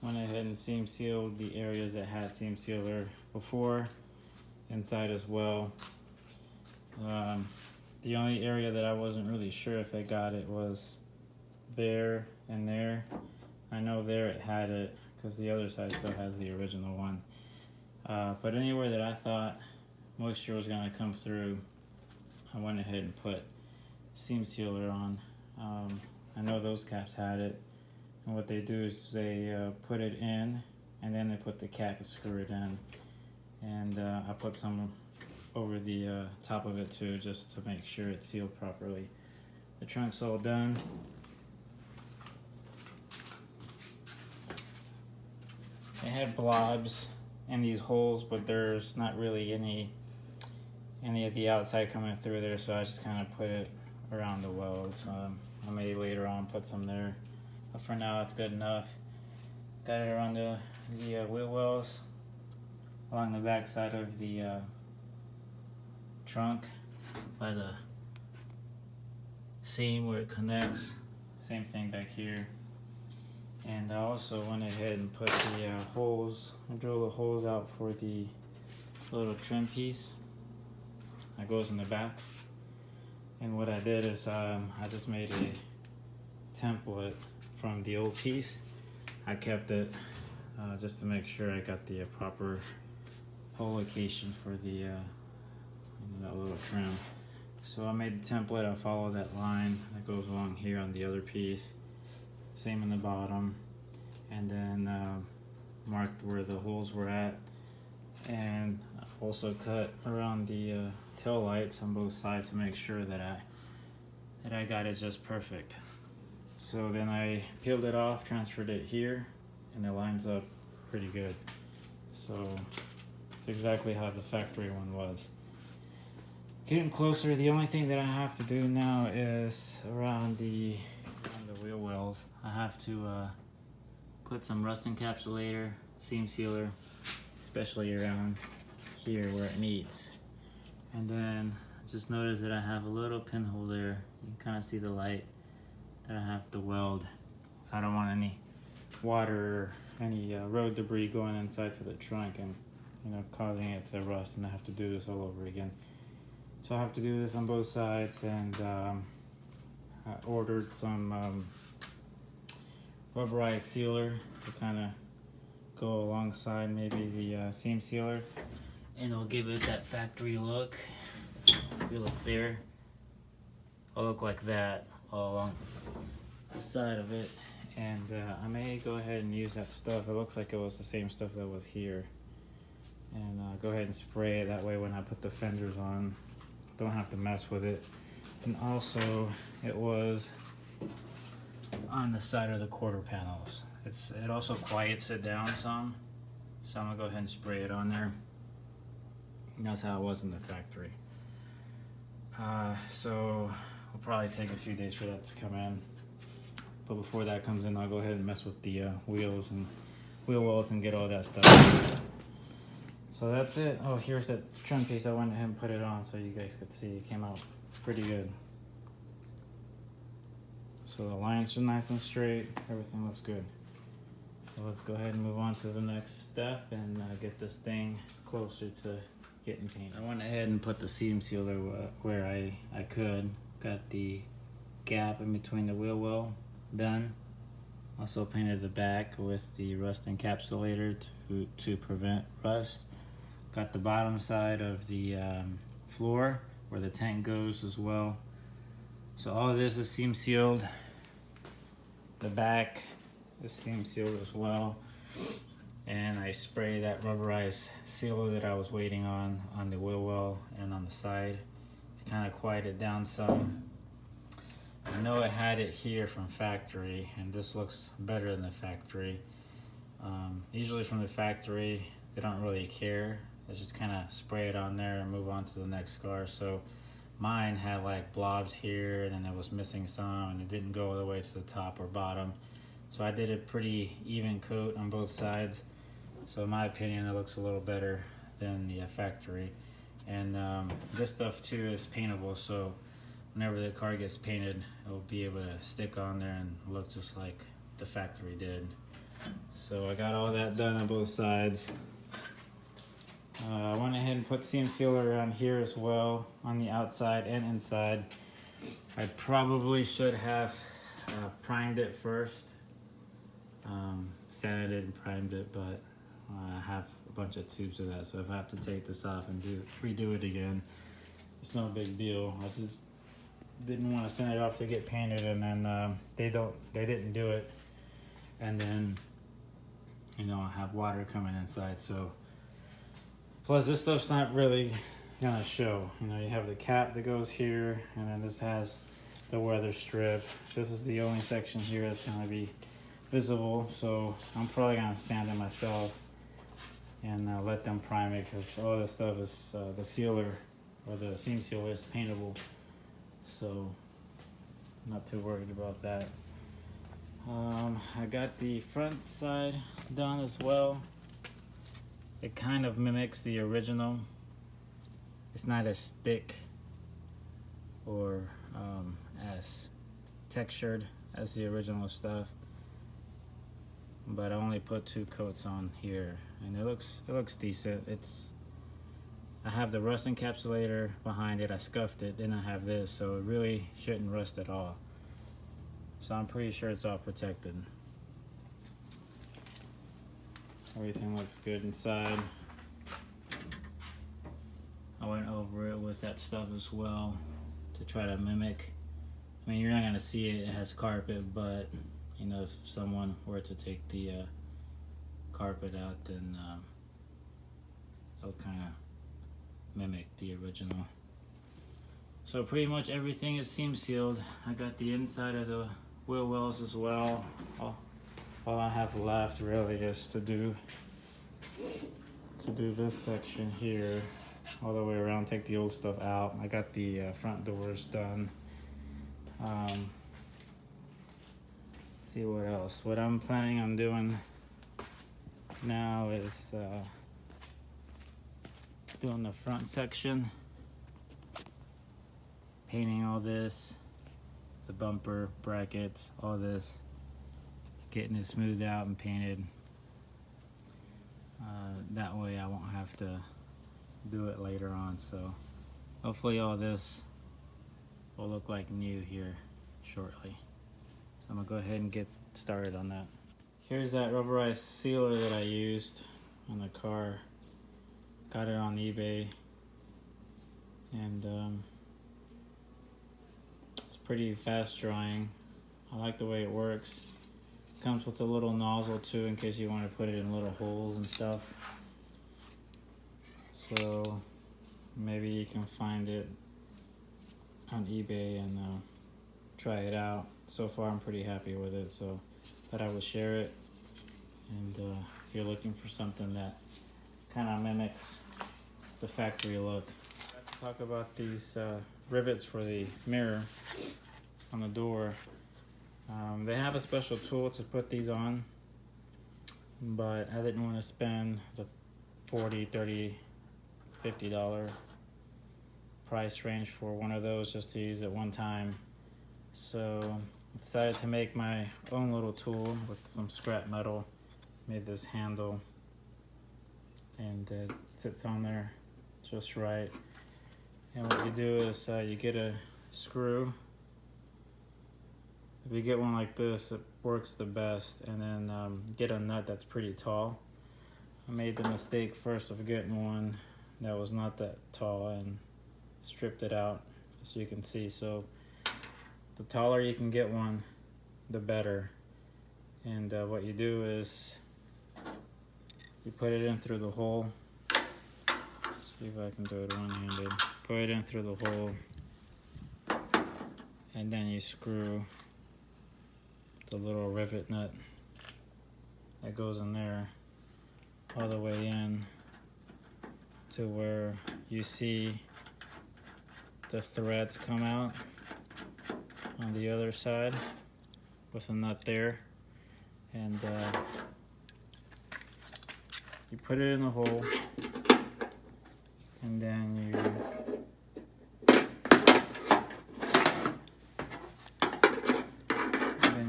went ahead and seam sealed the areas that had seam sealer before, inside as well. The only area that I wasn't really sure if it got it was there and there. I know there it had it because the other side still has the original one. But anywhere that I thought moisture was going to come through, I went ahead and put seam sealer on. I know those caps had it, and what they do is they put it in and then they put the cap and screw it in, and I put some over the top of it too, just to make sure it's sealed properly. The trunk's all done. It had blobs in these holes, but there's not really any of the outside coming through there, so I just kind of put it around the welds. I may later on put some there, but for now it's good enough. Got it around the wheel wells, along the back side of the trunk by the seam where it connects. Same thing back here. And I also went ahead and put the holes, I drilled the holes out for the little trim piece that goes in the back. And what I did is I just made a template from the old piece. I kept it just to make sure I got the proper hole location for the that little trim. So I made the template, I followed that line that goes along here on the other piece. Same in the bottom, and then marked where the holes were at, and also cut around the tail lights on both sides to make sure that I got it just perfect. So then I peeled it off, transferred it here, and it lines up pretty good. So it's exactly how the factory one was. Getting closer, the only thing that I have to do now is around the wheel wells. I have to put some rust encapsulator, seam sealer, especially around here where it meets. And then just notice that I have a little pinhole there. You can kind of see the light that I have to weld. So I don't want any water or any road debris going inside to the trunk and causing it to rust, and I have to do this all over again. So I have to do this on both sides, and I ordered some rubberized sealer to kind of go alongside maybe the seam sealer, and it'll give it that factory look. If you look there, it'll look like that all along the side of it. And I may go ahead and use that stuff. It looks like it was the same stuff that was here, and go ahead and spray it. That way when I put the fenders on, don't have to mess with it. And also it was on the side of the quarter panels. It also quiets it down some, so I'm gonna go ahead and spray it on there. And that's how it was in the factory. So it'll probably take a few days for that to come in, but before that comes in, I'll go ahead and mess with the wheels and wheel wells and get all that stuff. So that's it. Oh, here's the trim piece. I went ahead and put it on so you guys could see. It came out pretty good. So the lines are nice and straight. Everything looks good. So let's go ahead and move on to the next step and get this thing closer to getting painted. I went ahead and put the seam sealer where I could. Got the gap in between the wheel well done. Also painted the back with the rust encapsulator to prevent rust. Got the bottom side of the floor where the tank goes as well. So all of this is seam sealed. The back is seam sealed as well. And I spray that rubberized sealer that I was waiting on the wheel well and on the side to kind of quiet it down some. I know I had it here from factory, and this looks better than the factory. Usually from the factory, they don't really care. They just kind of spray it on there and move on to the next scar. So mine had like blobs here, and then it was missing some, and it didn't go all the way to the top or bottom. So I did a pretty even coat on both sides. So in my opinion, it looks a little better than the factory. And this stuff too is paintable, so whenever the car gets painted, it'll be able to stick on there and look just like the factory did. So I got all that done on both sides. I went ahead and put seam sealer around here as well, on the outside and inside. I probably should have primed it first. Sanded it and primed it, but I have a bunch of tubes of that, so if I have to take this off and redo it again, it's no big deal. I just didn't want to send it off to get painted, and then they didn't do it, and then I have water coming inside. So plus this stuff's not really gonna show. You have the cap that goes here, and then this has the weather strip. This is the only section here that's gonna be visible, so I'm probably gonna sand it myself and let them prime it, because all this stuff is the sealer, or the seam sealer, is paintable, so I'm not too worried about that. I got the front side done as well. It kind of mimics the original. It's not as thick or as textured as the original stuff, but I only put 2 coats on here, and it looks decent. I have the rust encapsulator behind it. I scuffed it, then I have this, so it really shouldn't rust at all. So I'm pretty sure it's all protected. Everything looks good inside. I went over it with that stuff as well to try to mimic. I mean, you're not gonna see it has carpet, but if someone were to take the carpet out, then it'll kind of mimic the original. So pretty much everything is seam sealed. I got the inside of the wheel wells as well. All I have left really is to do this section here all the way around, take the old stuff out. I got the front doors done. Let's see what else. What I'm planning on doing now is doing the front section, painting all this, the bumper, brackets, all this, getting it smoothed out and painted. That way I won't have to do it later on. So hopefully all this will look like new here shortly. So I'm gonna go ahead and get started on that. Here's that rubberized sealer that I used on the car. Got it on eBay, and it's pretty fast drying. I like the way it works. Comes with a little nozzle too, in case you want to put it in little holes and stuff. So maybe you can find it on eBay and try it out. So far I'm pretty happy with it, so thought I would share it. And if you're looking for something that kind of mimics the factory look. I have to talk about these rivets for the mirror on the door. They have a special tool to put these on, but I didn't want to spend the $40, $30, $50 price range for one of those just to use it one time. So I decided to make my own little tool with some scrap metal. Made this handle, and it sits on there just right. And what you do is you get a screw. If you get one like this, it works the best. And then get a nut that's pretty tall. I made the mistake first of getting one that was not that tall and stripped it out, as you can see. So the taller you can get one, the better. And what you do is you put it in through the hole. See if I can do it one-handed. Put it in through the hole, and then you screw the little rivet nut that goes in there all the way in to where you see the threads come out on the other side with a nut there. And you put it in the hole, and then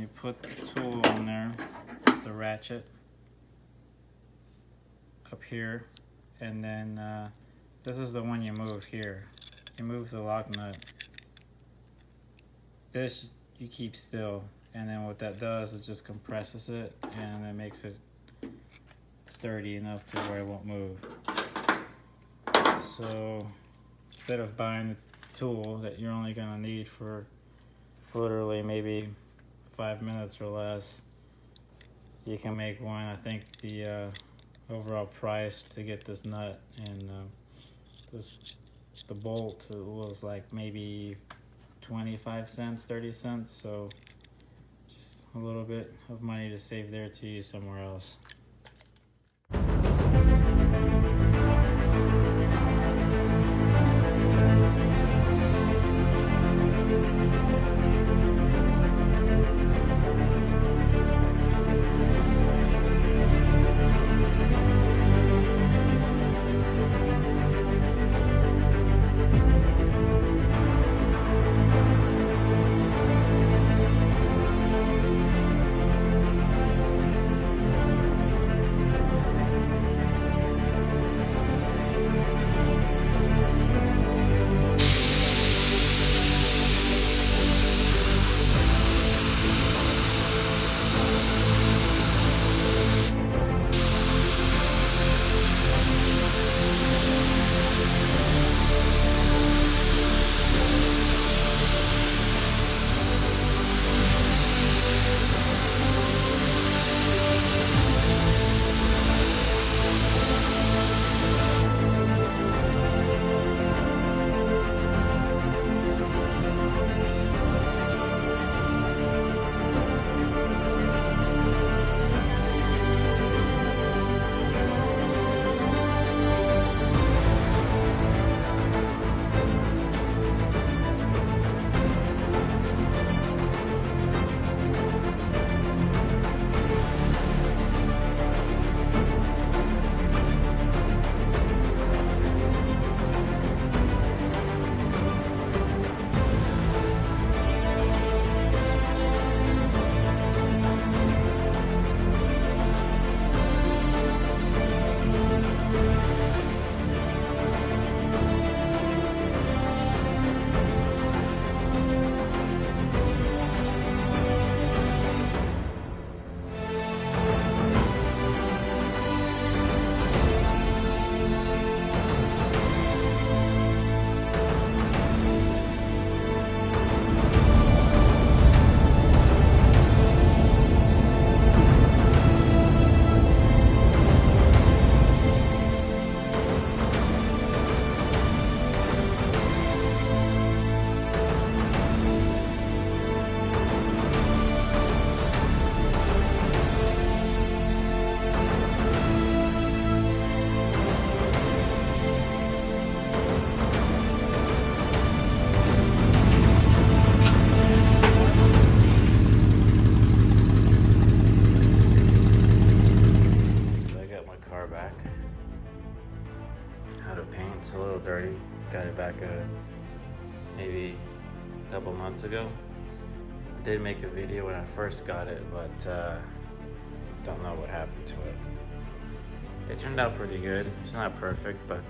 you put the tool on there, the ratchet. ratchet up here, and then this is the one you move here. You move the lock nut. This you keep still, and then what that does is just compresses it, and it makes it sturdy enough to where it won't move. So instead of buying a tool that you're only gonna need for literally maybe 5 minutes or less, you can make one. I think the overall price to get this nut and the bolt was like maybe 25 cents, 30 cents. So just a little bit of money to save there to use somewhere else. It's a little dirty. Got it back maybe a couple months ago. I did make a video when I first got it, but don't know what happened to it. It turned out pretty good. It's not perfect, but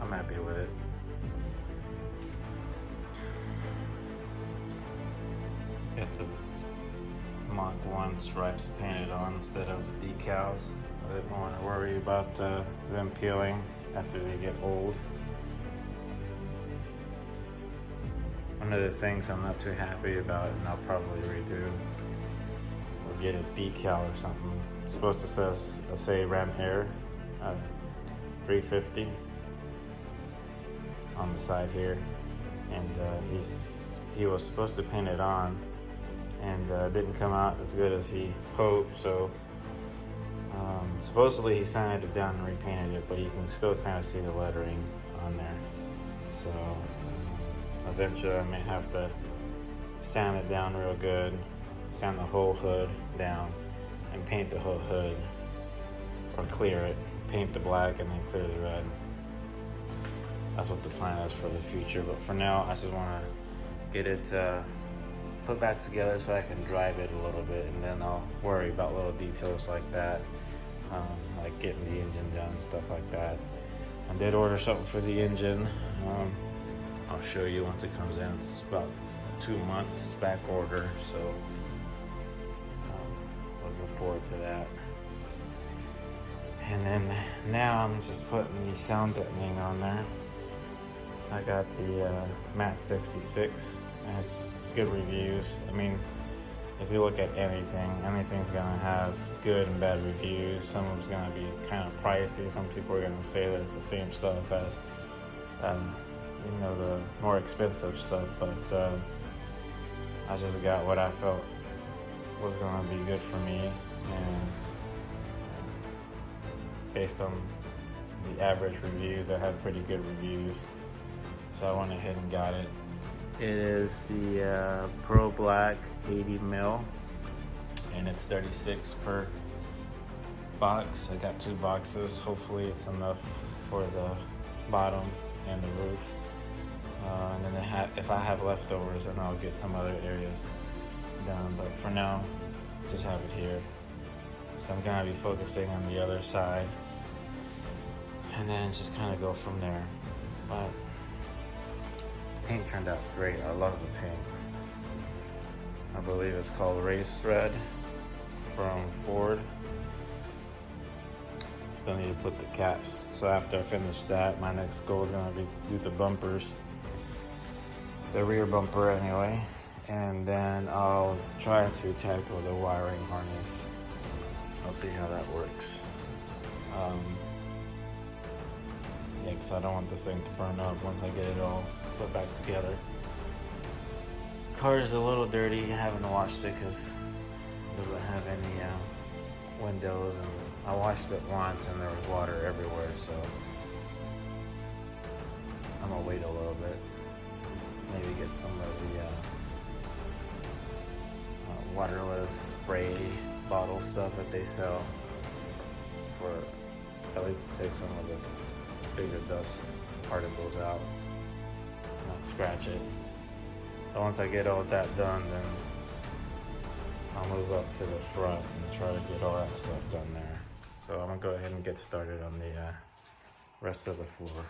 I'm happy with it. Got the Mach 1 stripes painted on instead of the decals. I didn't want to worry about them peeling after they get old. One of the things I'm not too happy about, and I'll probably redo, or get a decal or something. It's supposed to say Ram Air 350 on the side here, and he was supposed to paint it on, and didn't come out as good as he hoped. So supposedly he sanded it down and repainted it, but you can still kind of see the lettering on there. So eventually I may have to sand it down real good, sand the whole hood down, and paint the whole hood, or clear it, paint the black and then clear the red. That's what the plan is for the future, but for now I just want to get it put back together so I can drive it a little bit, and then I'll worry about little details like that, like getting the engine done, stuff like that. I did order something for the engine. I'll show you once it comes in. It's about 2 months back order, so looking forward to that. And then now I'm just putting the sound deadening on there. I got the Mach 66. It has good reviews. I mean, if you look at anything's gonna have good and bad reviews. Some of it's gonna be kind of pricey. Some people are gonna say that it's the same stuff as you know, the more expensive stuff, but I just got what I felt was gonna be good for me, and based on the average reviews, I had pretty good reviews, so I went ahead and got it. It is the Pro Black 80 mil, and it's 36 per box. I got 2 boxes. Hopefully it's enough for the bottom and the roof. And then if I have leftovers, then I'll get some other areas done. But for now, just have it here. So I'm gonna be focusing on the other side, and then just kind of go from there. But paint turned out great. I love the paint. I believe it's called Race Red from Ford. Still need to put the caps. So after I finish that, my next goal is gonna be do the bumpers, the rear bumper anyway, and then I'll try to tackle the wiring harness. I'll see how that works. Yeah, because I don't want this thing to burn up once I get it all put back together. Car is a little dirty. I haven't washed it because it doesn't have any windows, and I washed it once and there was water everywhere, so I'm gonna wait a little bit. Maybe get some of the waterless spray bottle stuff that they sell, for at least to take some of the bigger dust particles out, not scratch it. So once I get all that done, then I'll move up to the front and try to get all that stuff done there. So I'm gonna go ahead and get started on the rest of the floor.